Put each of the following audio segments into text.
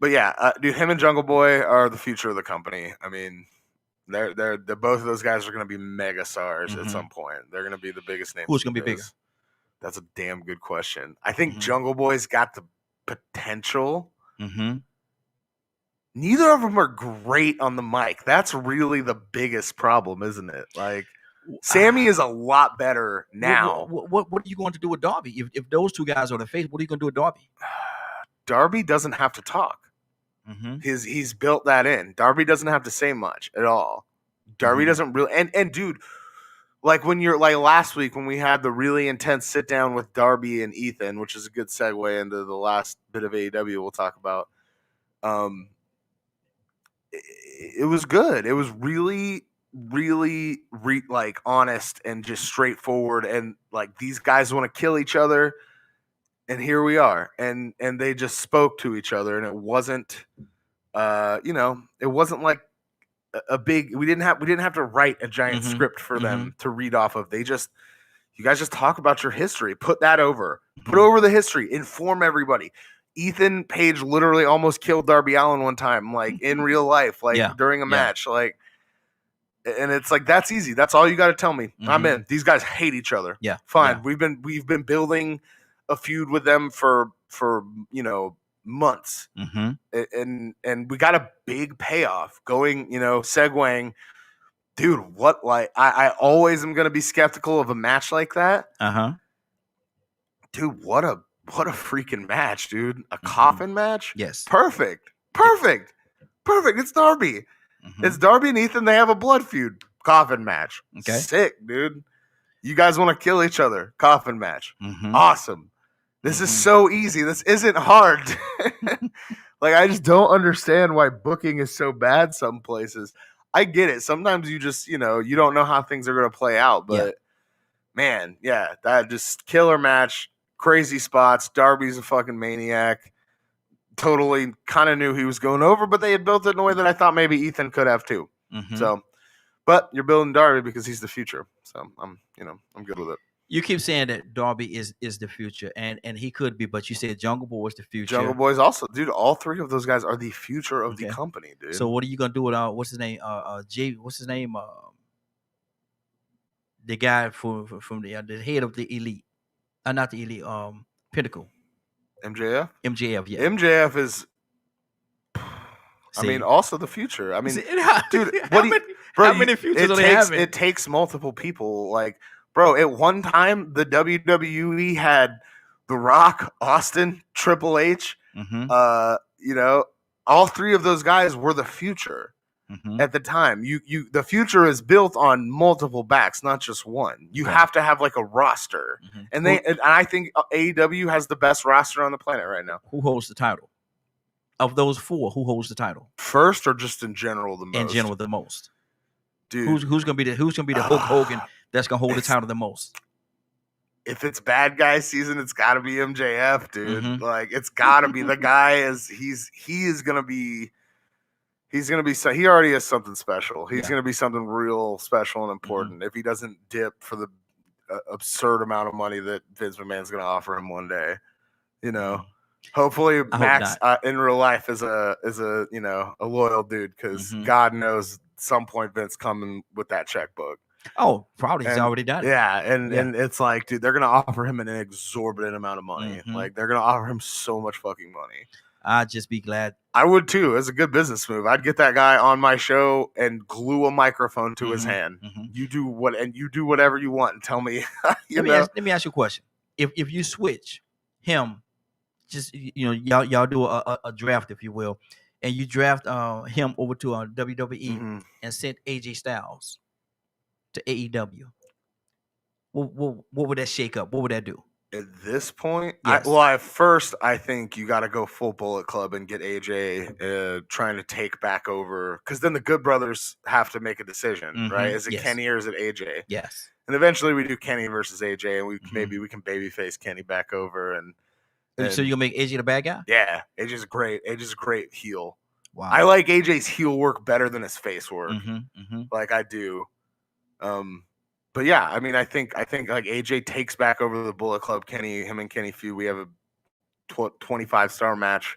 But yeah, dude, him and Jungle Boy are the future of the company. I mean, they're both of those guys are going to be mega stars at some point. They're going to be the biggest names. Who's going to be bigger? That's a damn good question. I think Jungle Boy's got the potential. Neither of them are great on the mic. That's really the biggest problem, isn't it? Like, Sammy is a lot better now. What are you going to do with Darby? If those two guys are the face, what are you going to do with Darby? Darby doesn't have to talk. He's built that in. Darby doesn't have to say much at all. Darby doesn't really and dude, like when you're like last week when we had the really intense sit down with Darby and Ethan, which is a good segue into the last bit of AEW we'll talk about. It was good. It was really like honest and just straightforward, and like these guys want to kill each other, and here we are, and they just spoke to each other, and it wasn't it wasn't like a big we didn't have to write a giant script for them to read off of. You guys just talk about your history, put over the history, inform everybody. Ethan Page literally almost killed Darby Allin one time, like in real life, like during a match, like, and it's like, that's easy. That's all you got to tell me. I'm in. These guys hate each other. Yeah. Fine. Yeah. We've been building a feud with them for months. And we got a big payoff going, segueing. Dude, what, like, I always am going to be skeptical of a match like that. Dude, what a freaking match, dude. A coffin match? Yes. Perfect. It's Darby. It's Darby and Ethan. They have a blood feud. Coffin match. Okay. Sick, dude. You guys want to kill each other. Coffin match. Awesome. This is so easy. This isn't hard. Like, I just don't understand why booking is so bad some places. I get it. Sometimes you just, you don't know how things are going to play out. But, man, that just killer match. Crazy spots. Darby's a fucking maniac. Totally kind of knew he was going over, but they had built it in a way that I thought maybe Ethan could have too. So, but you're building Darby because he's the future. So I'm good with it. You keep saying that Darby is the future, and he could be, but you said Jungle Boy is the future. Jungle Boy's also, dude. All three of those guys are the future of the company, dude. So what are you gonna do with what's his name? What's his name? The guy from the head of the Elite. Not the Elite, Pinnacle. MJF, yeah. MJF is, I mean, also the future. I mean, dude, how many futures are they having? It takes multiple people. Like, bro, at one time, the WWE had The Rock, Austin, Triple H. All three of those guys were the future. At the time, the future is built on multiple backs, not just one. You have to have like a roster, and I think AEW has the best roster on the planet right now. Who holds the title? Of those four, who holds the title first, or just in general the most? In general, the most. Dude, who's gonna be the Hulk Hogan that's gonna hold the title the most? If it's bad guy season, it's got to be MJF, dude. Like, it's got to be the guy. He's going to be, he already is something special. He's going to be something real special and important if he doesn't dip for the absurd amount of money that Vince McMahon's going to offer him one day. Hopefully Max in real life is a loyal dude, because God knows at some point Vince coming with that checkbook. Oh, probably he's already done it. Yeah, and it's like, dude, they're going to offer him an exorbitant amount of money. Like, they're going to offer him so much fucking money. I'd just be glad. I would too. It's a good business move. I'd get that guy on my show and glue a microphone to his hand. You do whatever you want and tell me. Let me ask you a question. If you switch him, just y'all do a draft, if you will, and you draft him over to WWE and sent AJ Styles to AEW, what would that shake up? What would that do? At this point, yes. I think you got to go full Bullet Club and get AJ trying to take back over, because then the Good Brothers have to make a decision, right? Is it Kenny or is it AJ? Yes. And eventually we do Kenny versus AJ, and maybe we can babyface Kenny back over. And so you'll make AJ the bad guy? Yeah, AJ's great. AJ's a great heel. Wow. I like AJ's heel work better than his face work. Like, I do. But yeah, I mean, I think like AJ takes back over the Bullet Club. Him and Kenny feud. We have a 25-star match.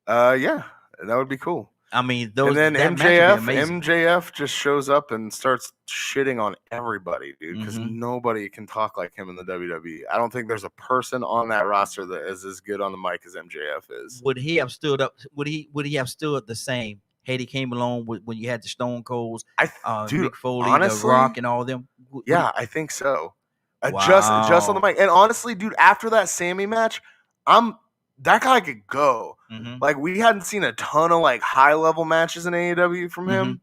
Yeah, that would be cool. I mean, and then that match would be amazing. MJF just shows up and starts shitting on everybody, dude, because Mhm. nobody can talk like him in the WWE. I don't think there's a person on that roster that is as good on the mic as MJF is. Would he have stood up? Would he have stood the same had he came along when you had the Stone Colds, Dude, Mick Foley, honestly, The Rock, and all of them? I think so. Just on the Wow. mic. And honestly, dude, after that Sammy match, that guy could go. Mhm. Like, we hadn't seen a ton of like high level matches in AEW from him.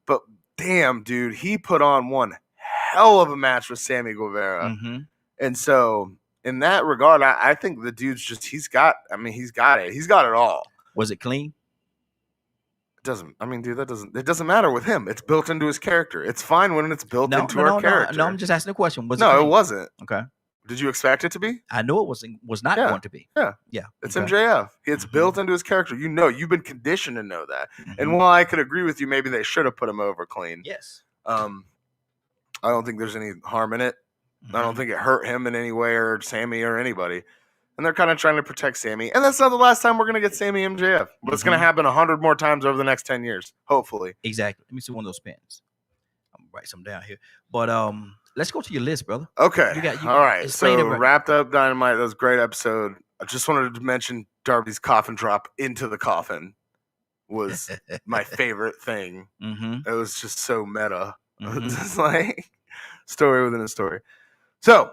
But damn, dude, he put on one hell of a match with Sammy Guevara. And so in that regard, I think the dude's just he's got it. He's got it all. Was it clean? It doesn't matter with him. It's built into his character. It's fine when it's built into our character. No, I'm just asking a question. Was it No, clean? it wasn't. Okay. Did you expect it to be? I knew it was not going to be. Yeah. It's MJF. It's built into his character. You've been conditioned to know that. And while I could agree with you, maybe they should have put him over clean. Yes. I don't think there's any harm in it. I don't think it hurt him in any way or Sammy or anybody. And they're kind of trying to protect Sammy. And that's not the last time we're going to get Sammy MJF. But it's going to happen 100 more times over the next 10 years, hopefully. Exactly. Let me see one of those pens. I'm going to write some down here. But let's go to your list, brother. Okay. All right. So wrapped up Dynamite. That was a great episode. I just wanted to mention Darby's coffin drop into the coffin was my favorite thing. It was just so meta. It's like story within a story. So,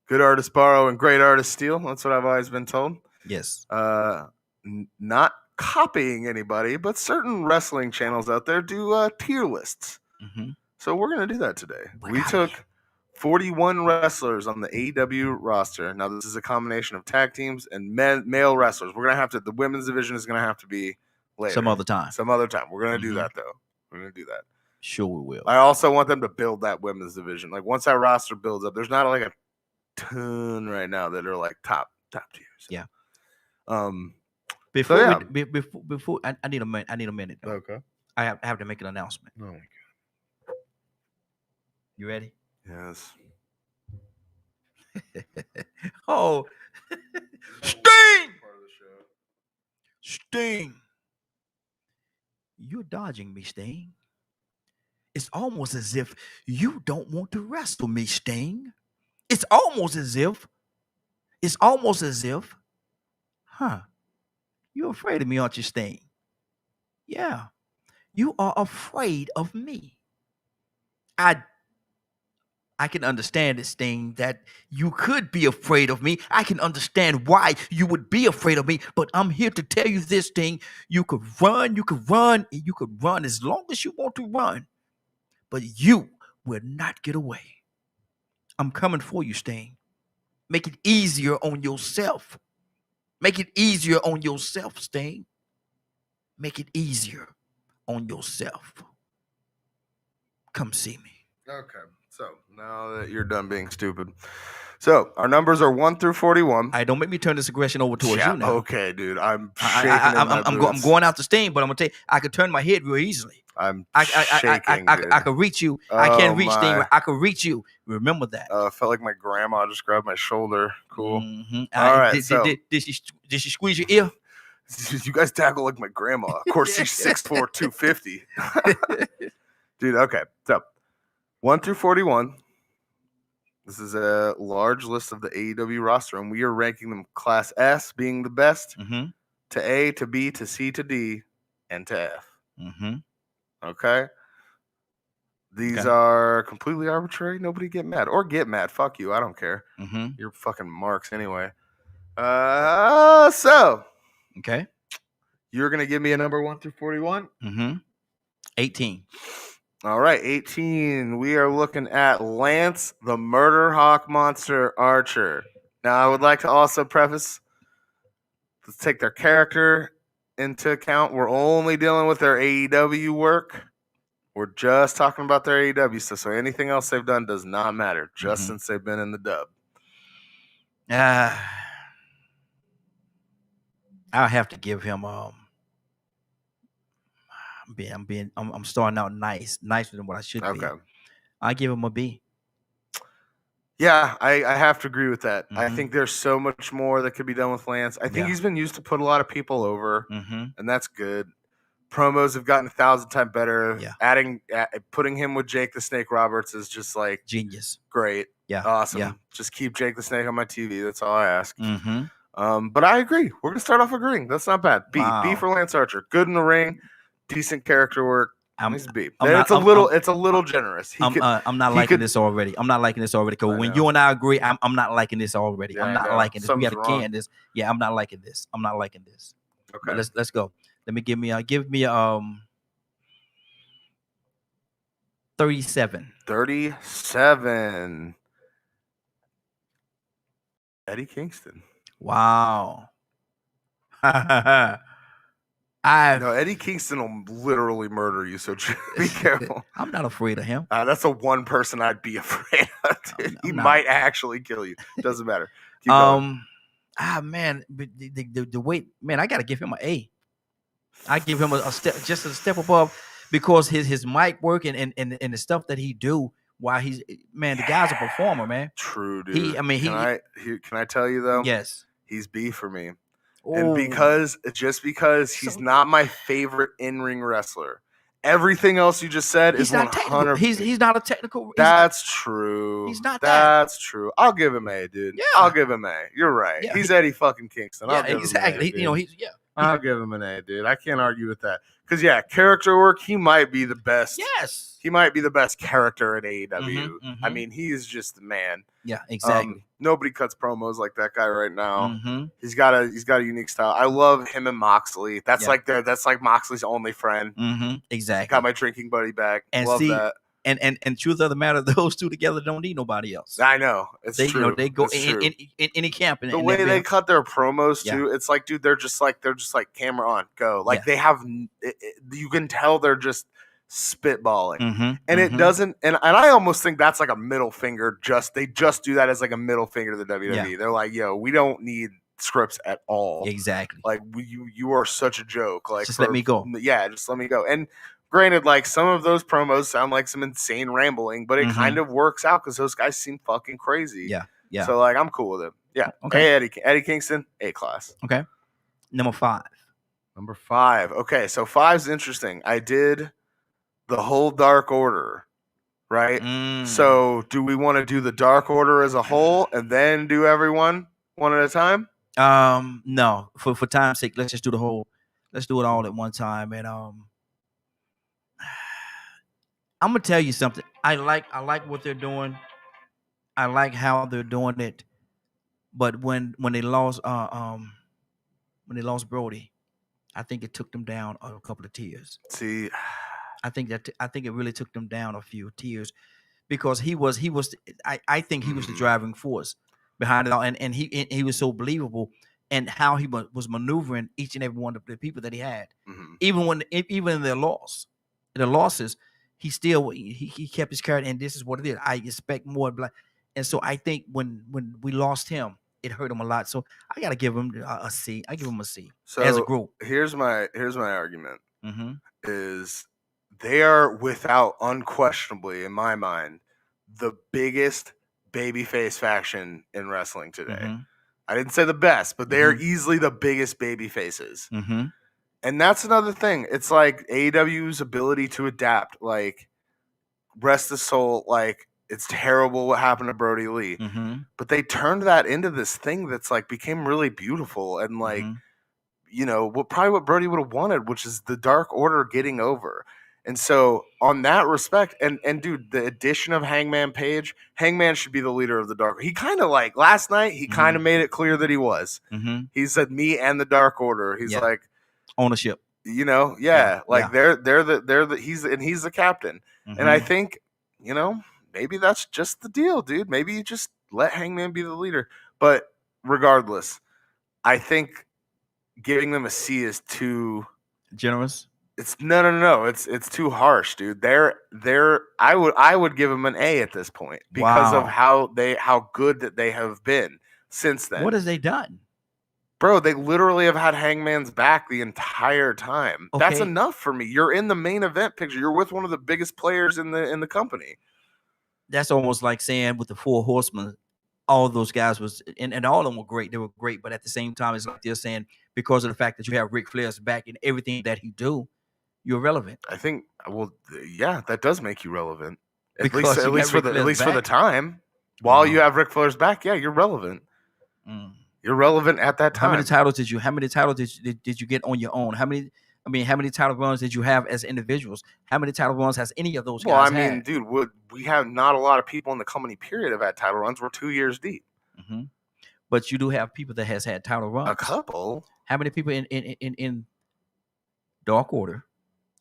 good artists borrow and great artists steal. That's what I've always been told. Yes. Not copying anybody, but certain wrestling channels out there do tier lists. So we're going to do that today. We took 41 wrestlers on the AEW roster. Now, this is a combination of tag teams and male wrestlers. We're going to have to, the women's division is going to have to be later. Some other time. We're going to do that, though. We're going to do that. Sure we will. I also want them to build that women's division. Like, once that roster builds up, there's not like a ton right now that are like top tiers. Yeah. Before I need a minute. Though. Okay. I have to make an announcement. Oh my God. You ready? Yes. Oh, Sting! Sting. You're dodging me, Sting. It's almost as if you don't want to wrestle me, Sting. It's almost as if, you're afraid of me, aren't you, Sting? Yeah, you are afraid of me. I can understand it, Sting, that you could be afraid of me. I can understand why you would be afraid of me, but I'm here to tell you this, Sting. You could run as long as you want to run, but you will not get away. I'm coming for you, Sting. Make it easier on yourself. Make it easier on yourself, Sting. Make it easier on yourself. Come see me. Okay. So now that you're done being stupid. So our numbers are 1 through 41. Don't make me turn this aggression over towards you now. Okay, dude. I'm shaking. I'm going out to Sting, but I'm gonna tell you, I could turn my head real easily. I could reach you. I can't reach Sting. I could reach you. Remember that. I felt like my grandma just grabbed my shoulder. Cool. All right. Did she squeeze your ear? You guys tackle like my grandma. Of course, she's 6'4", 250. Dude, okay. So 1 through 41. This is a large list of the AEW roster, and we are ranking them Class S being the best, to A, to B, to C, to D, and to F. Okay? These are completely arbitrary. Nobody get mad. Or get mad. Fuck you. I don't care. You're fucking marks anyway. So. Okay. You're going to give me a number 1 through 41? 18. All right, 18. We are looking at Lance the Murder Hawk Monster Archer. Now, I would like to also preface, let's take their character into account. We're only dealing with their AEW work. We're just talking about their AEW stuff, so anything else they've done does not matter, just since they've been in the dub. I'll have to give him I'm starting out nicer than what I should be. I give him a B. Yeah, I have to agree with that. I Mhm. think there's so much more that could be done with Lance. I think Yeah. he's been used to put a lot of people over, Mhm. and that's good. Promos have gotten 1,000 times better. Yeah. Putting him with Jake the Snake Roberts is just like Genius. great. Yeah. Awesome. Yeah. Just keep Jake the Snake on my TV. That's all I ask. Mhm. But I agree. We're gonna start off agreeing. That's not bad. B Wow. for Lance Archer. Good in the ring. Decent character work. I'm He's B. I'm not It's a I'm little generous. I'm not he liking could- this already. I'm not liking this already. Because I when know. you and I agree, I'm not liking this already. Yeah, I'm I not know. liking this. We Something's got to wrong. can this. Yeah, I'm not liking this. I'm not liking this. But Okay. let's go. Let me give me 37. 37. Eddie Kingston. Wow. No, Eddie Kingston will literally murder you, so be careful. I'm not afraid of him. That's the one person I'd be afraid of. He might actually kill you. Doesn't matter. Keep going. Man, but the weight, man, I gotta give him an A. I give him a step, just a step above, because his mic work and the stuff that he do while he's, man, the guy's a performer, man. True, dude. Can I tell you though? Yes. He's B for me. Ooh. And because he's not my favorite in-ring wrestler. Everything else you just said is 100%. He's not a technical. That's true. He's not that. That's true. I'll give him A, dude. Yeah. I'll give him A. You're right. Yeah, he's Eddie fucking Kingston. Yeah, exactly. I'll give him an A, dude. I can't argue with that. Because character work, he might be the best. Yes. He might be the best character in AEW. Mhm. I mean, he is just the man. Yeah, exactly. Nobody cuts promos like that guy right now. Mm-hmm. He's got a unique style. I love him and Moxley. That's like Moxley's only friend. Mm-hmm. Exactly. Got my drinking buddy back. And love that. And truth of the matter, those two together don't need nobody else. I know. It's true. They go in any camp. The way they cut their promos too, it's like, dude, they're just like camera on, go. Like they have, you can tell they're just spitballing, and it doesn't. And I almost think that's like a middle finger. They just do that as like a middle finger to the WWE. They're like, yo, we don't need scripts at all. Exactly. Like you are such a joke. Like just let me go. Yeah, just let me go. And granted, like some of those promos sound like some insane rambling, but it kind of works out because those guys seem fucking crazy. Yeah, yeah. So like, I'm cool with it. Yeah. Okay. Hey, Eddie Kingston, A class. Okay. Number 5. Okay, so 5's interesting. I did the whole Dark Order, right? So do we want to do the Dark Order as a whole and then do everyone one at a time? No. For time's sake, let's just do the whole. Let's do it all at one time. And I'm gonna tell you something. I like what they're doing. I like how they're doing it. But when they lost Brody, I think it took them down a couple of tiers. See, I think it really took them down a few tiers, because he was I think he was the driving force behind it all, and he was so believable, and how he was maneuvering each and every one of the people that he had, even in their losses, he still he kept his character, and this is what it is. I expect more black, and so I think when we lost him, it hurt him a lot. So I gotta give him a C. I give him a C. So as a group. Here's my argument: is they are unquestionably, in my mind, the biggest babyface faction in wrestling today. I didn't say the best, but they are easily the biggest baby faces. And that's another thing. It's like AEW's ability to adapt. Like, rest the soul. Like, it's terrible what happened to Brody Lee, but they turned that into this thing that's like became really beautiful and like, what Brody would have wanted, which is the Dark Order getting over. And so on that respect, and dude, the addition of Hangman Page, Hangman should be the leader of the Dark. He kind of like last night, he kind of made it clear that he was. He said, "Me and the Dark Order." He's like ownership. He's the captain, and I think maybe that's just the deal, dude. Maybe you just let Hangman be the leader. But regardless, I think giving them a C is too generous. It's no. It's too harsh, dude. I would give them an A at this point because of how good that they have been since then. What has they done? Bro, they literally have had Hangman's back the entire time. Okay. That's enough for me. You're in the main event picture. You're with one of the biggest players in the company. that's almost like saying with the Four Horsemen, all of those guys was, and all of them were great. They were great, but at the same time, it's like they're saying because of the fact that you have Ric Flair's back in everything that he do, you're relevant. I think, well, yeah, that does make you relevant. At Because least for the time. While you have Ric Flair's back, yeah, you're relevant. You're relevant at that time. How many titles did you get on your own? How many title runs did you have as individuals? How many title runs has any of those guys had? Dude, we have not a lot of people in the company period have had title runs. We're 2 years deep. Mm-hmm. But you do have people that has had title runs. A couple. How many people in Dark Order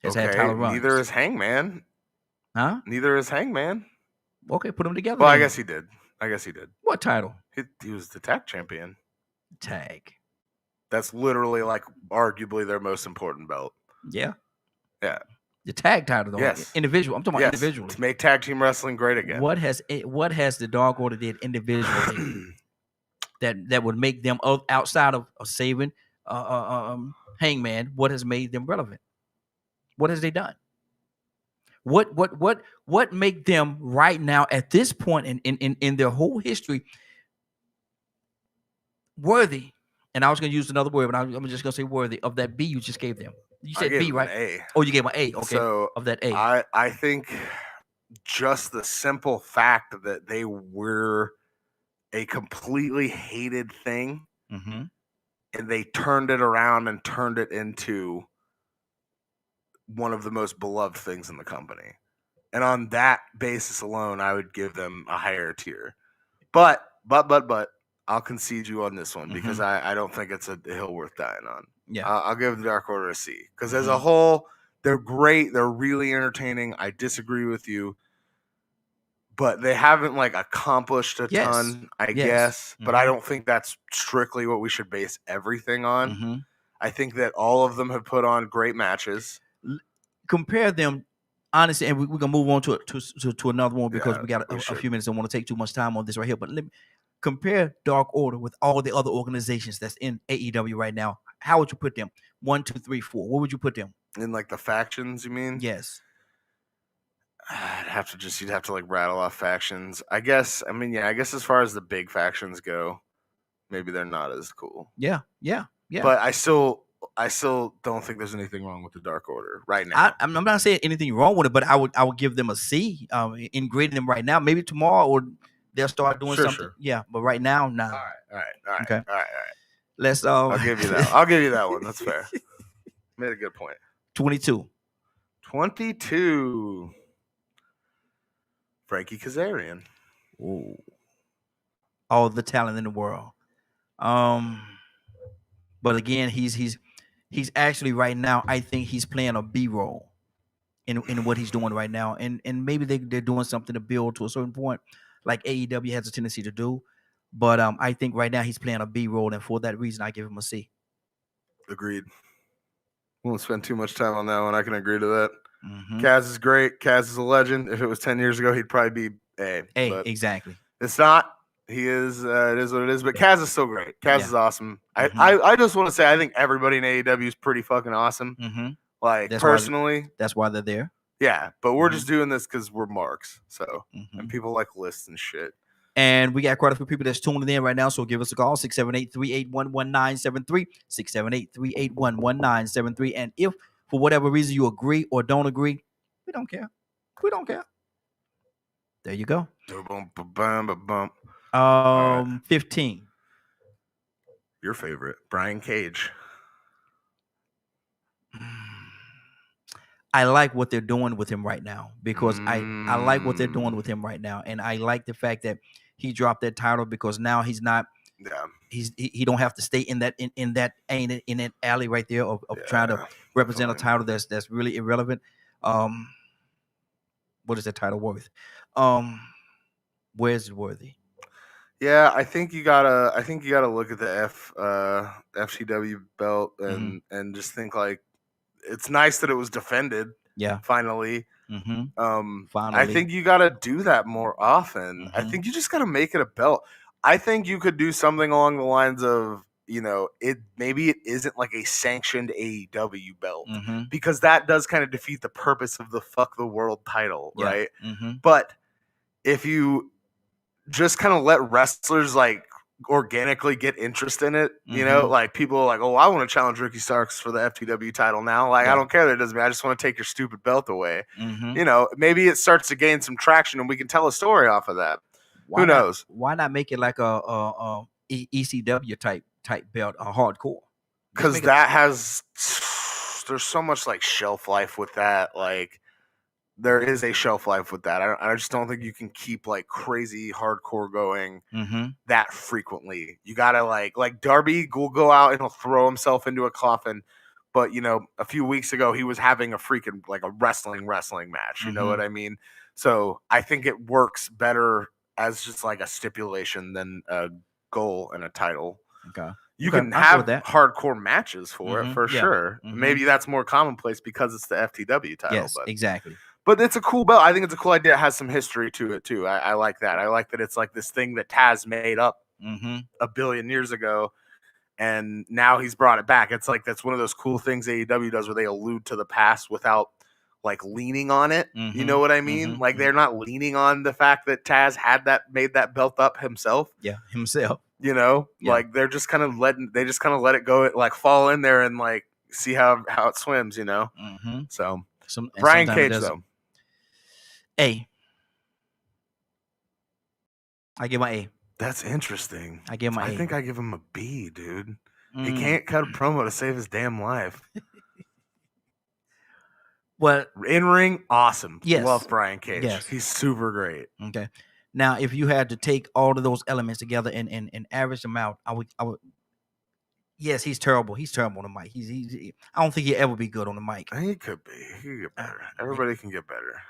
has had title runs? Neither is Hangman. Huh? Neither is Hangman. Okay, put them together. Well, I guess he did. What title? He was the tag champion. Tag. That's literally like arguably their most important belt. Yeah. Yeah. The tag title, though. Yes. Individual. I'm talking about individually. To make tag team wrestling great again. What has the Dark Order did individually that would make them outside of saving Hangman? What has made them relevant? What has they done? What make them right now at this point in their whole history worthy? And I was going to use another word, but I'm just going to say worthy of that B you just gave them. You said B, right? A. Oh, you gave them an A. Okay. So of that A. I think just the simple fact that they were a completely hated thing, and they turned it around and turned it into one of the most beloved things in the company. And on that basis alone, I would give them a higher tier. But I'll concede you on this one because I don't think it's a hill worth dying on. Yeah, I'll give the Dark Order a C because as a whole, they're great. They're really entertaining. I disagree with you, but they haven't like accomplished a ton, I guess. But I don't think that's strictly what we should base everything on. I think that all of them have put on great matches. Compare them. Honestly, and we're gonna move on to another one because we got a few minutes. I don't want to take too much time on this right here, but let me compare Dark Order with all the other organizations that's in AEW right now. How would you put them? 1, 2, 3, 4. Where would you put them? In like the factions, you mean? Yes. You'd have to like rattle off factions. I guess as far as the big factions go, maybe they're not as cool. Yeah. But I still don't think there's anything wrong with the Dark Order right now. I'm not saying anything wrong with it, but I would give them a C. In grading them right now, maybe tomorrow or they'll start doing something. Sure. Yeah, but right now, nah. All right. Okay. All right. Let's. I'll give you that. I'll give you that one. That's fair. Made a good point. 22. Frankie Kazarian. Ooh. All the talent in the world. But again, he's actually right now. I think he's playing a B role in what he's doing right now, and maybe they're doing something to build to a certain point, like AEW has a tendency to do. But I think right now he's playing a B role, and for that reason, I give him a C. Agreed. Won't spend too much time on that one. I can agree to that. Kaz is great. Kaz is a legend. If it was 10 years ago, he'd probably be A. Exactly. It's not. He is. It is what it is. But Kaz is still great. Kaz is awesome. I just want to say I think everybody in AEW is pretty fucking awesome. Like personally, that's why they're there. Yeah, but we're just doing this because we're marks. So and people like lists and shit. And we got quite a few people that's tuning in right now. So give us a call, 678-381-1973, 678-381-1973. And if for whatever reason you agree or don't agree, we don't care. There you go. 15. Your favorite, Brian Cage. I like what they're doing with him right now because I like what they're doing with him right now. And I like the fact that he dropped that title because now he's not. Yeah. He don't have to stay in that alley right there of trying to represent a title that's really irrelevant. What is that title worth? Where's it worthy? Yeah, I think you gotta look at the FCW belt and just think like it's nice that it was defended. Yeah, finally. Finally, I think you gotta do that more often. I think you just gotta make it a belt. I think you could do something along the lines of, maybe it isn't like a sanctioned AEW belt because that does kind of defeat the purpose of the fuck the world title, right? But if you just kind of let wrestlers like organically get interest in it, you know, like people are like, oh, I want to challenge Ricky Starks for the FTW title now. Like, I don't care that it doesn't mean I just want to take your stupid belt away. You know, maybe it starts to gain some traction and we can tell a story off of that. Who knows? Why not make it like a ECW type belt, a hardcore? Because that has, there's so much like shelf life with that. Like, there is a shelf life with that. I just don't think you can keep like crazy hardcore going that frequently. You gotta like Darby will go out and he'll throw himself into a coffin, but you know, a few weeks ago he was having a freaking like a wrestling match. You know what I mean? So I think it works better as just like a stipulation than a goal and a title. Okay. You can have hardcore matches for it for sure. Maybe that's more commonplace because it's the FTW title. Yes, but exactly. But it's a cool belt. I think it's a cool idea. It has some history to it too. I like that. I like that it's like this thing that Taz made up a billion years ago, and now he's brought it back. It's like that's one of those cool things AEW does where they allude to the past without like leaning on it. You know what I mean? Like they're not leaning on the fact that Taz made that belt up himself. Yeah, himself. You know, like they're just kind of let it go, like fall in there and like see how it swims. You know, so Brian Cage though. A. I give my A. That's interesting. I give my A. I think I give him a B, dude. He can't cut a promo to save his damn life. Well, in ring, awesome. Yes. Love Brian Cage. Yes. He's super great. Okay. Now, if you had to take all of those elements together and average them out, I would. Yes, he's terrible. He's terrible on the mic. I don't think he'll ever be good on the mic. He could be. He could get better. Everybody can get better.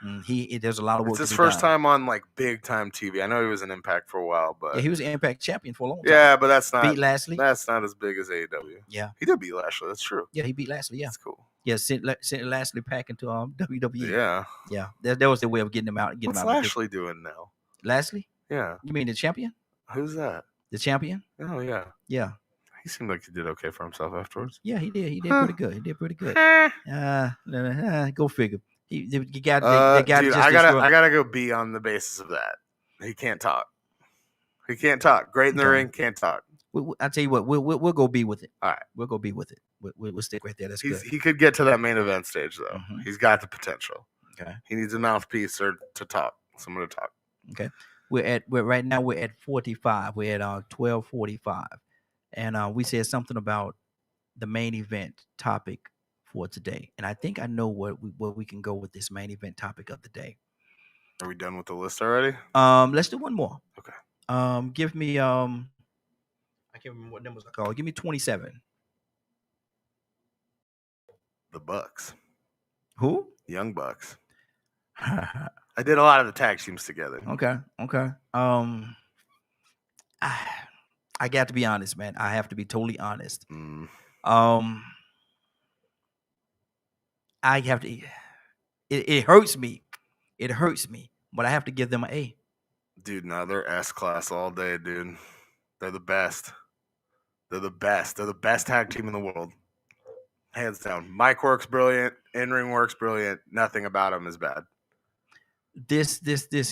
There's a lot of work. It's his first time on like big time TV. I know he was an Impact for a while, but he was an Impact champion for a long time. Yeah, but that's not beat Lashley. That's not as big as AEW. Yeah, he did beat Lashley. That's true. Yeah, he beat Lashley. Yeah, that's cool. Yeah, sent Lashley back into WWE. Yeah, yeah. That was the way of getting him out. What's Lashley doing now? Lashley? Yeah. You mean the champion? Who's that? The champion? Oh yeah. Yeah. He seemed like he did okay for himself afterwards. Yeah, he did. He did pretty good. He did pretty good. Go figure. They got dude, I gotta go B on the basis of that. He can't talk. He can't talk. Great in the ring, can't talk. I tell you what, we'll go B with it. All right, we'll go B with it. We'll stick right there. That's good. He could get to that main event stage though. He's got the potential. Okay. He needs a mouthpiece or to talk. Someone to talk. Okay. Right now we're at 45. We're at 12:45. And we said something about the main event topic for today. And I think I know where we can go with this main event topic of the day. Are we done with the list already? Let's do one more. Okay. Give me I can't remember what numbers I called. Give me 27. The Bucks. Who? Young Bucks. I did a lot of the tag teams together. Okay. I got to be honest, man. I have to be totally honest. I have to. It hurts me. It hurts me, but I have to give them an A. Dude, no, they're S class all day, dude. They're the best. They're the best. They're the best tag team in the world, hands down. Mic works brilliant. In ring works brilliant. Nothing about them is bad. This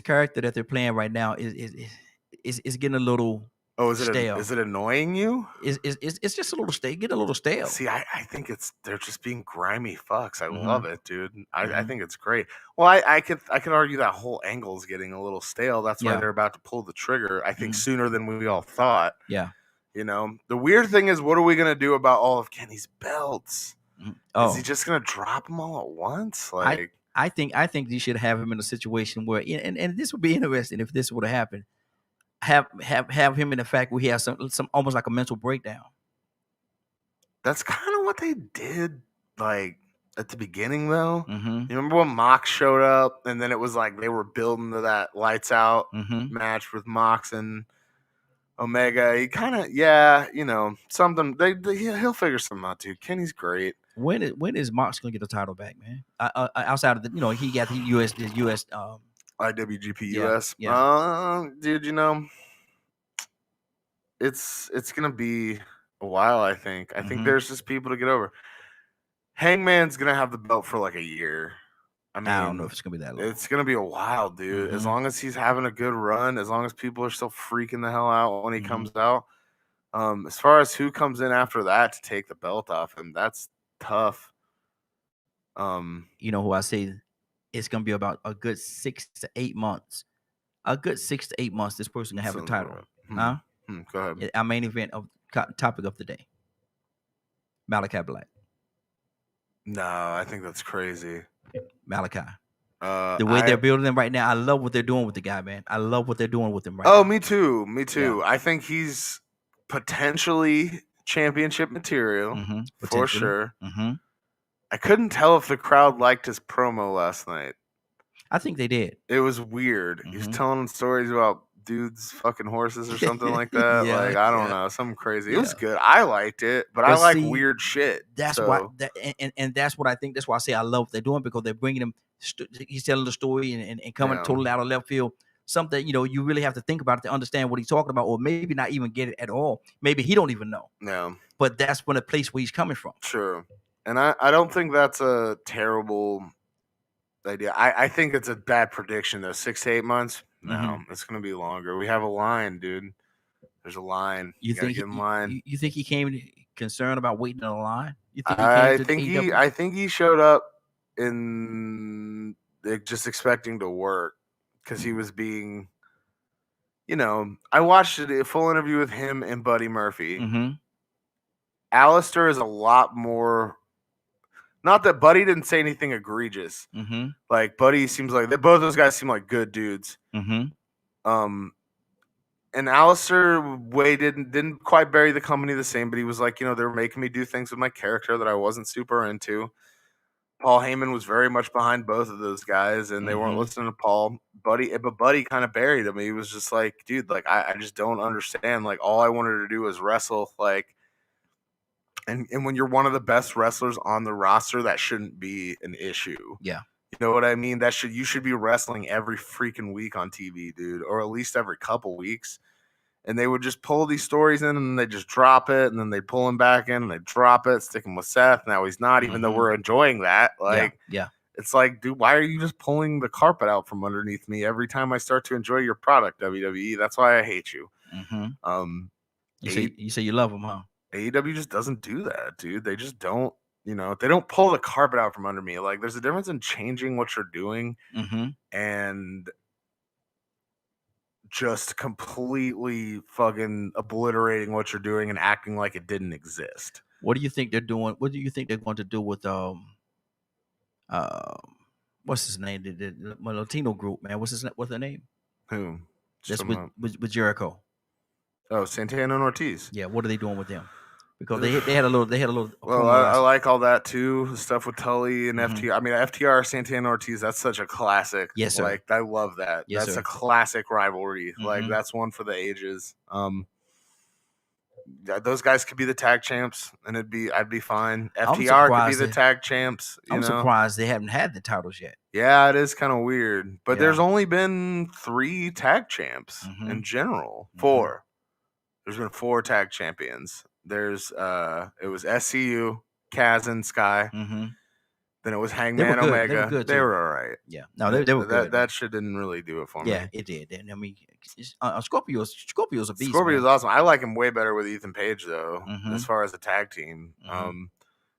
character that they're playing right now is getting a little. Oh, is stale. Is it annoying you? It's just a little stale. Get a little stale. See, I think they're just being grimy fucks. I love it, dude. I think it's great. Well, I could argue that whole angle is getting a little stale. That's why they're about to pull the trigger. I think sooner than we all thought. Yeah. You know, the weird thing is, what are we gonna do about all of Kenny's belts? Oh. Is he just gonna drop them all at once? Like, I think you should have him in a situation where, and this would be interesting if this would have happened. Have him in the fact where he has some almost like a mental breakdown. That's kind of what they did, like at the beginning, though. You remember when Mox showed up, and then it was like they were building to that lights out match with Mox and Omega. He kind of, something. He'll figure something out, dude. Kenny's great. When is Mox gonna get the title back, man? Outside of the, he got the US IWGP yeah, US. Dude, it's gonna be a while. I think there's just people to get over. Hangman's gonna have the belt for like a year. I mean, I don't know if it's gonna be that long. It's gonna be a while, dude. As long as he's having a good run, as long as people are still freaking the hell out when he comes out. As far as who comes in after that to take the belt off him, that's tough. You know who I say it's gonna be about a good 6 to 8 months. A good 6 to 8 months. This person gonna have the title. Huh? Go ahead. Our main event of topic of the day. Malachi Black. No, I think that's crazy. Malachi. The way they're building him right now, I love what they're doing with the guy, man. I love what they're doing with him right now. Oh, me too. Me too. Yeah. I think he's potentially championship material for sure. I couldn't tell if the crowd liked his promo last night. I think they did. It was weird. He's telling stories about dudes fucking horses or something like that. Yeah, like I don't know, something crazy. It was good. I liked it, but I like weird shit. That's why, and that's what I think. That's why I say I love what they're doing, because they're bringing him. He's telling the story and coming totally out of left field. Something you really have to think about it to understand what he's talking about, or maybe not even get it at all. Maybe he don't even know. Yeah. But that's when a place where he's coming from. Sure. And I don't think that's a terrible idea. I think it's a bad prediction though. 6 to 8 months. No, it's gonna be longer. We have a line, dude. There's a line. You think get in line. You think he came concerned about waiting in a line? You think I think he showed up in just expecting to work because he was being. I watched a full interview with him and Buddy Murphy. Alistair is a lot more. Not that Buddy didn't say anything egregious. Like Buddy seems like both those guys seem like good dudes. And Alistair Way didn't quite bury the company the same, but he was like, they're making me do things with my character that I wasn't super into. Paul Heyman was very much behind both of those guys, and they weren't listening to Paul. But Buddy kind of buried him. He was just like, dude, like I just don't understand. Like all I wanted to do was wrestle. Like, and when you're one of the best wrestlers on the roster, that shouldn't be an issue. Yeah. You know what I mean? You should be wrestling every freaking week on TV, dude, or at least every couple weeks. And they would just pull these stories in, and then they just drop it, and then they pull him back in, and they drop it, stick him with Seth. Now he's not, even though we're enjoying that. Like, yeah. It's like, dude, why are you just pulling the carpet out from underneath me every time I start to enjoy your product, WWE? That's why I hate you. You say you love him, huh? AEW just doesn't do that, dude. They just don't. They don't pull the carpet out from under me. Like, there's a difference in changing what you're doing and just completely fucking obliterating what you're doing and acting like it didn't exist. What do you think they're doing? What do you think they're going to do with what's his name? The Latino group, man. What's their name? Who? That's with Jericho. Oh, Santana and Ortiz. Yeah, what are they doing with them? Because they had a little. Well, I like all that too. The stuff with Tully and FTR. I mean, FTR, Santana, Ortiz. That's such a classic. Yes, sir. Like, I love that. Yes, that's sir. a classic rivalry. Like, that's one for the ages. Those guys could be the tag champs, and I'd be fine. FTR could be the tag champs. I'm surprised they haven't had the titles yet. Yeah, it is kind of weird. But there's only been 3 tag champs in general. 4. There's been 4 tag champions. There's it was SCU, Kaz, and Sky. Then it was Hangman Omega. They were all right. Yeah, no, they were good. That shit didn't really do it for me. Yeah, it did. I mean, Scorpio's a beast. Scorpio's awesome. I like him way better with Ethan Page though, as far as a tag team.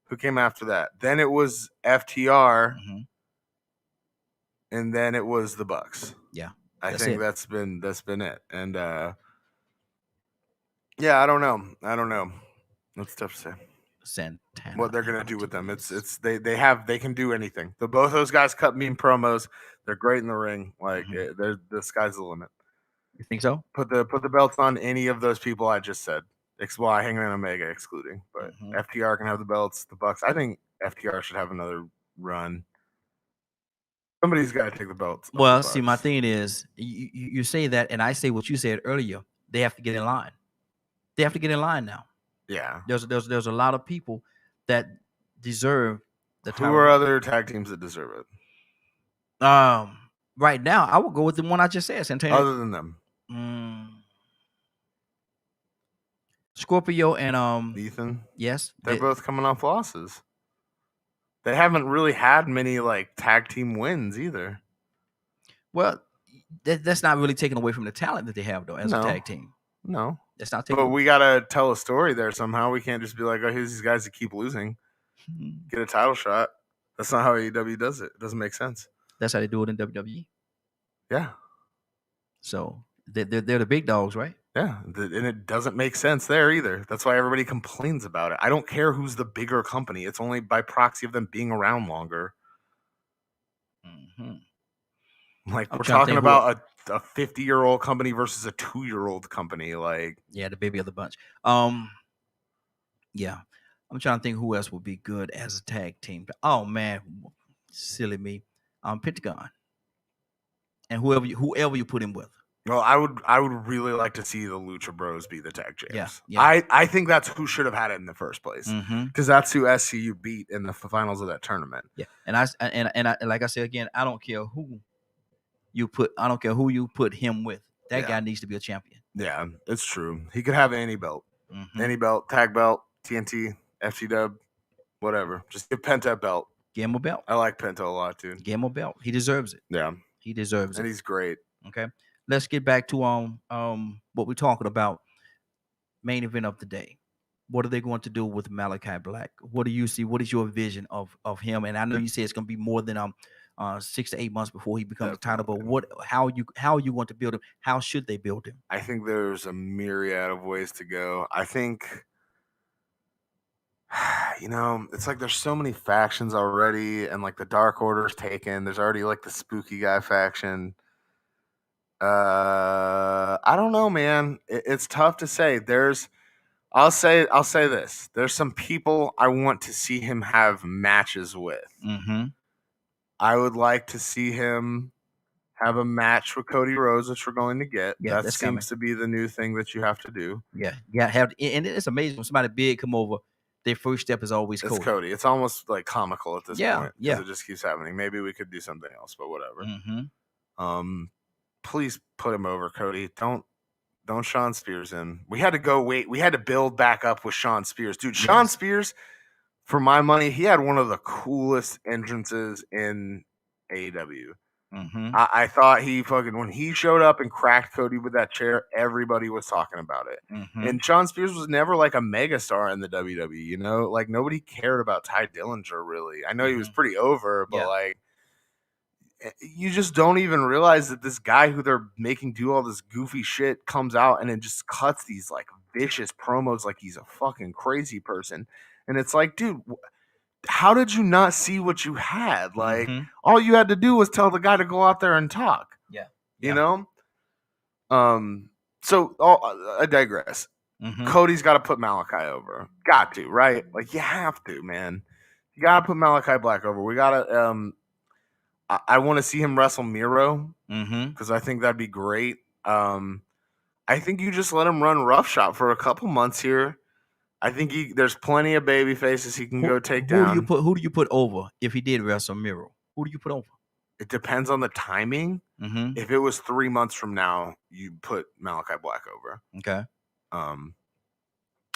Who came after that? Then it was FTR, and then it was the Bucks. Yeah, I think that's been it. And yeah, I don't know. That's tough to say. Santana. What they're gonna do with them? They can do anything. Both those guys cut mean promos. They're great in the ring. Like the sky's the limit. You think so? Put the belts on any of those people I just said. Hangman Omega excluding, but FTR can have the belts. The Bucks. I think FTR should have another run. Somebody's got to take the belts. Well, see, my thing is, you say that, and I say what you said earlier. They have to get in line. They have to get in line now. Yeah. There's a lot of people that deserve the title. Who are other tag teams that deserve it? Right now, I would go with the one I just said, Santana. Other than them. Scorpio and Ethan. Yes. They're both coming off losses. They haven't really had many like tag team wins either. Well, that's not really taken away from the talent that they have though as a tag team. No, that's not taken. But we gotta tell a story there somehow. We can't just be like, oh, here's these guys that keep losing, get a title shot. That's not how AEW does it. It doesn't make sense. That's how they do it in WWE. Yeah. So they're the big dogs, right? Yeah, and it doesn't make sense there either. That's why everybody complains about it. I don't care who's the bigger company. It's only by proxy of them being around longer. Like, we're talking about a 50-year-old company versus a 2-year-old company. Like, yeah, the baby of the bunch. Yeah, I'm trying to think who else would be good as a tag team. Oh man, silly me. Pentagon, and whoever you put him with. Well, I would really like to see the Lucha Bros be the tag champs. Yeah. I think that's who should have had it in the first place, because that's who SCU beat in the finals of that tournament. Yeah, and I like I said again, I don't care who you put. I don't care who you put him with. That guy needs to be a champion. Yeah, it's true. He could have any belt, tag belt, TNT, FCW, whatever. Just give Penta a belt. Give him a belt. I like Penta a lot, dude. Give him a belt. He deserves it. Yeah, he deserves it, and he's great. Okay, let's get back to what we're talking about. Main event of the day. What are they going to do with Malachi Black? What do you see? What is your vision of him? And I know you say it's going to be more than 6 to 8 months before he becomes a title. But how you want to build him? How should they build him? I think there's a myriad of ways to go. I think, it's like there's so many factions already, and like the Dark Order's taken. There's already like the spooky guy faction. I don't know, man. It's tough to say. I'll say this. There's some people I want to see him have matches with. I would like to see him have a match with Cody Rhodes, which we're going to get. Yeah, that seems to be the new thing that you have to do. Yeah, and it's amazing when somebody big come over. Their first step is always Cody. It's Cody. It's almost like comical at this point. Yeah, it just keeps happening. Maybe we could do something else, but whatever. Please put him over, Cody. Don't Sean Spears in. We had to build back up with Sean Spears. Dude, Sean Spears, for my money, he had one of the coolest entrances in AEW. I thought when he showed up and cracked Cody with that chair, everybody was talking about it. And Sean Spears was never like a megastar in the WWE, like nobody cared about Ty Dillinger really. I know he was pretty over, but like, you just don't even realize that this guy who they're making do all this goofy shit comes out and it just cuts these like vicious promos like he's a fucking crazy person. And it's like, dude, how did you not see what you had? Like, all you had to do was tell the guy to go out there and talk. You know? So I digress. Cody's got to put Malachi over. Got to, right? Like, you have to, man. You got to put Malachi Black over. We got to... I want to see him wrestle Miro because I think that'd be great. I think you just let him run roughshod for a couple months here. I think there's plenty of baby faces he can go take down. Who do you put over if he did wrestle Miro? Who do you put over? It depends on the timing. If it was 3 months from now, you put Malachi Black over. Okay.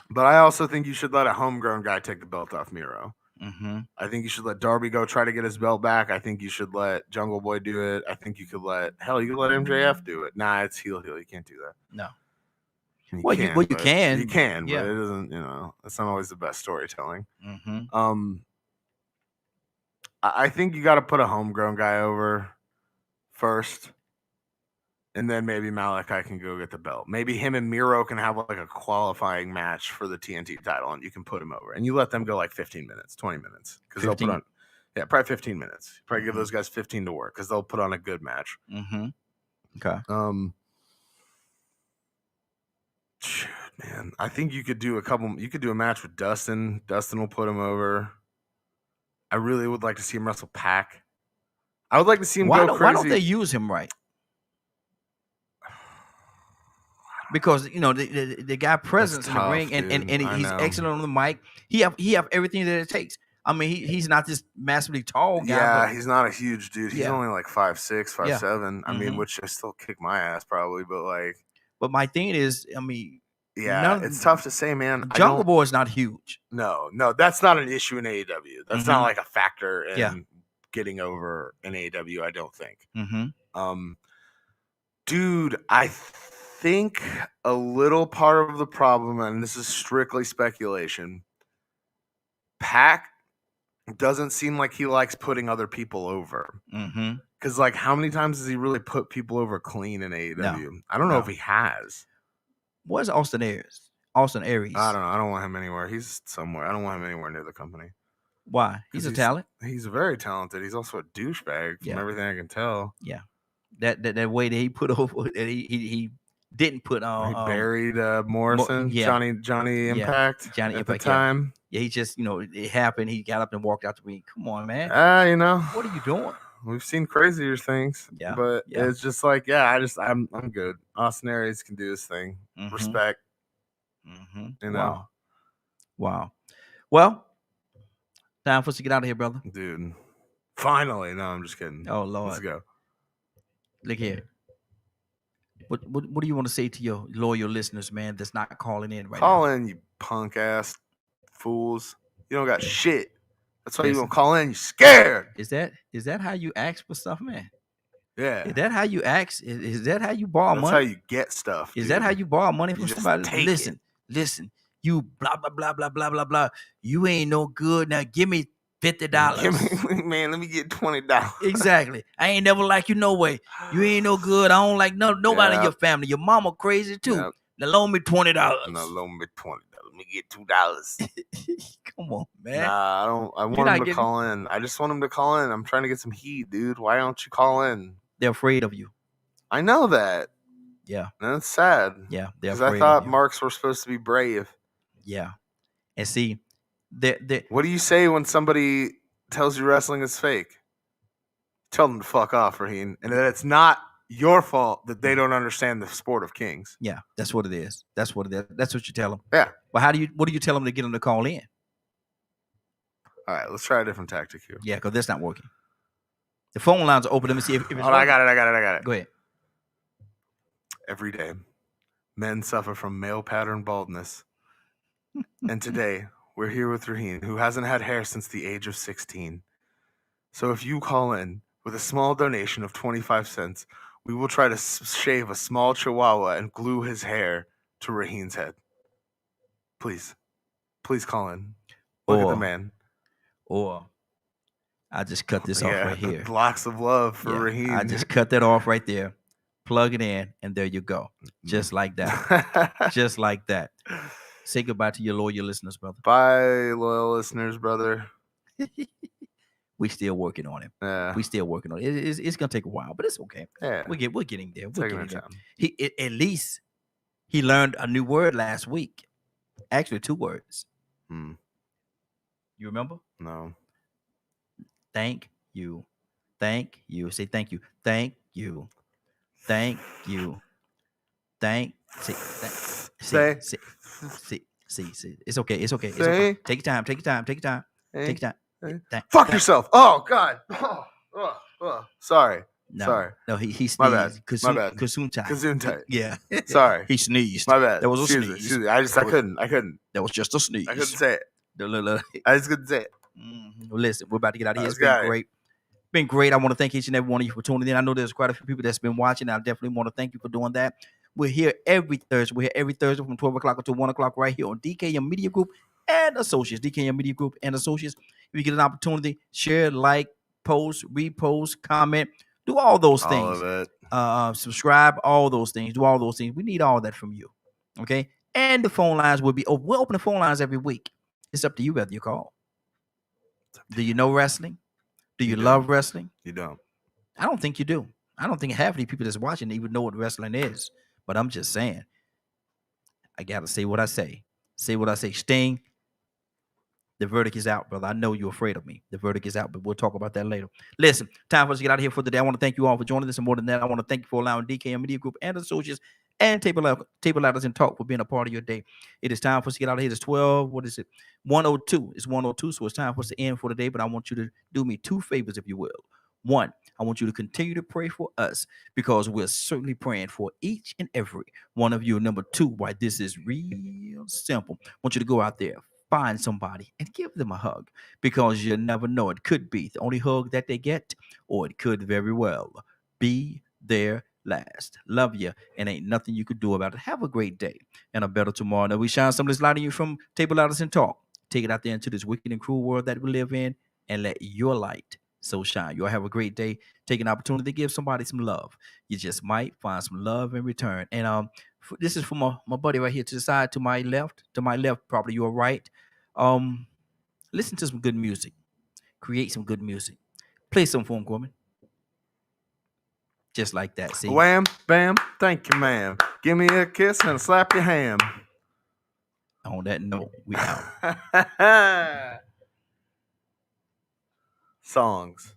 But I also think you should let a homegrown guy take the belt off Miro. I think you should let Darby go try to get his belt back. I think you should let Jungle Boy do it. I think you could let MJF do it. Nah, it's heel. You can't do that. No. You can. You can, but it doesn't. It's not always the best storytelling. I think you got to put a homegrown guy over first, and then maybe Malachi can go get the belt. Maybe him and Miro can have like a qualifying match for the TNT title, and you can put him over. And you let them go like 15 minutes, 20 minutes. Because they'll put on, probably 15 minutes. Probably give those guys 15 to work because they'll put on a good match. Okay. Shit, man. I think you could do a match with Dustin. Dustin will put him over. I really would like to see him wrestle Pac. I would like to see him go crazy. Why don't they use him right? Because the guy presence in the ring and he's excellent on the mic. He have everything that it takes. I mean, he's not this massively tall guy. Yeah, he's not a huge dude. He's only like 5'6", 5'7". I mean, which I still kick my ass probably, but like. But my thing is, I mean, Yeah, it's tough to say, man. Jungle Boy is not huge. No, that's not an issue in AEW. That's not like a factor in getting over in AEW, I don't think. Dude, I think a little part of the problem, and this is strictly speculation, Pac doesn't seem like he likes putting other people over. Because, like, how many times has he really put people over clean in AEW? No, I don't know if he has. Where's Austin Aries? Austin Aries. I don't know. I don't want him anywhere. He's somewhere. I don't want him anywhere near the company. Why? He's a talent. He's very talented. He's also a douchebag from everything I can tell. Yeah. That way that he put over that he didn't put on. He buried Morrison, Johnny Impact, Johnny at Impact, the time. Yeah, he just it happened. He got up and walked out the ring. Come on, man. What are you doing? We've seen crazier things. Yeah, but it's just like I'm good. Austin Aries can do his thing. Respect. Wow. Well, time for us to get out of here, brother. Dude, finally. No, I'm just kidding. Oh Lord, let's go. Look here. What do you want to say to your loyal listeners, man, that's not calling in right now? Call in, you punk ass fools. You don't got shit. That's why you don't call in. You scared. Is that how you ask for stuff, man? Yeah. Is that how you ask? Is that how you borrow money? That's how you get stuff. Is that how you borrow money from somebody? Listen. You blah blah blah blah blah blah blah. You ain't no good. Now give me $50. Man, let me get $20. Exactly. I ain't never like you no way. You ain't no good. I don't like nobody in your family. Your mama crazy too. Yep. Now loan me $20. No, loan me $20. Let me get $2. Come on, man. Nah, I don't. I want him to call in. I just want him to call in. I'm trying to get some heat, dude. Why don't you call in? They're afraid of you. I know that. Yeah. And that's sad. Yeah. Because I thought marks were supposed to be brave. Yeah. And see, what do you say when somebody tells you wrestling is fake? Tell them to fuck off, Raheem, and that it's not your fault that they don't understand the sport of kings. Yeah, that's what it is. That's what it is. That's what you tell them. Yeah. But what do you tell them to get them to call in? All right, let's try a different tactic here. Yeah, because that's not working. The phone lines are open. Let me see if it's I got it. Go ahead. Every day, men suffer from male pattern baldness. And today, we're here with Raheem, who hasn't had hair since the age of 16. So if you call in with a small donation of 25 cents, we will try to shave a small chihuahua and glue his hair to Raheem's head. Please call in. Look at the man. Or I just cut this off right here. Blocks of love for Raheem. I just cut that off right there. Plug it in, and there you go. Just like that. Just like that. Say goodbye to your loyal listeners, brother. Bye, loyal listeners, brother. We still working on it. Yeah. We still working on it. It's gonna take a while, but it's okay. Yeah. We're getting there. We're getting there. At least he learned a new word last week. Actually, 2 words. You remember? No. Thank you. Thank you. Say thank you. Thank you. Thank you. See. It's okay. It's okay. Take your time. Fuck yourself. Oh God. Sorry. No, he sneezed. My bad. Gesundheit. Yeah. Sorry. He sneezed. My bad. That was a sneeze. Excuse me. I couldn't. That was just a sneeze. I couldn't say it. I just couldn't say it. Well, listen, we're about to get out of here. It's been great. Been great. I want to thank each and every one of you for tuning in. I know there's quite a few people that's been watching. I definitely want to thank you for doing that. We're here every Thursday. We're here every Thursday from 12 o'clock until 1 o'clock right here on DKM Media Group and Associates. DKM Media Group and Associates. If you get an opportunity, share, like, post, repost, comment, do all those things. All of it. Subscribe, all those things. Do all those things. We need all that from you. Okay? And the phone lines will be open. We'll open the phone lines every week. It's up to you whether you call. Do you know wrestling? Do you love wrestling? You don't. I don't think you do. I don't think half of the people that's watching even know what wrestling is. But I'm just saying, I got to say what I say. Say what I say. Sting, the verdict is out, brother. I know you're afraid of me. The verdict is out, but we'll talk about that later. Listen, time for us to get out of here for the day. I want to thank you all for joining us. And more than that, I want to thank you for allowing DKM Media Group and Associates and Table Ladders and Talk for being a part of your day. It is time for us to get out of here. It's 12. What is it? 102. It's 102. So it's time for us to end for the day. But I want you to do me 2 favors, if you will. One, I want you to continue to pray for us because we're certainly praying for each and every one of you. Number two, why this is real simple. I want you to go out there, find somebody, and give them a hug because you never know. It could be the only hug that they get, or it could very well be their last. Love you, and ain't nothing you could do about it. Have a great day and a better tomorrow. Now we shine some of this light on you from Table Laddres and Talk. Take it out there into this wicked and cruel world that we live in and let your light so shine. You'll have a great day. Take an opportunity to give somebody some love. You just might find some love in return. And this is for my buddy right here to the side, to my left, probably your right. Listen to some good music. Create some good music. Play some for him, Gorman. Just like that. See? Wham, bam, thank you, ma'am. Give me a kiss and slap your ham. On that note, we out. Songs.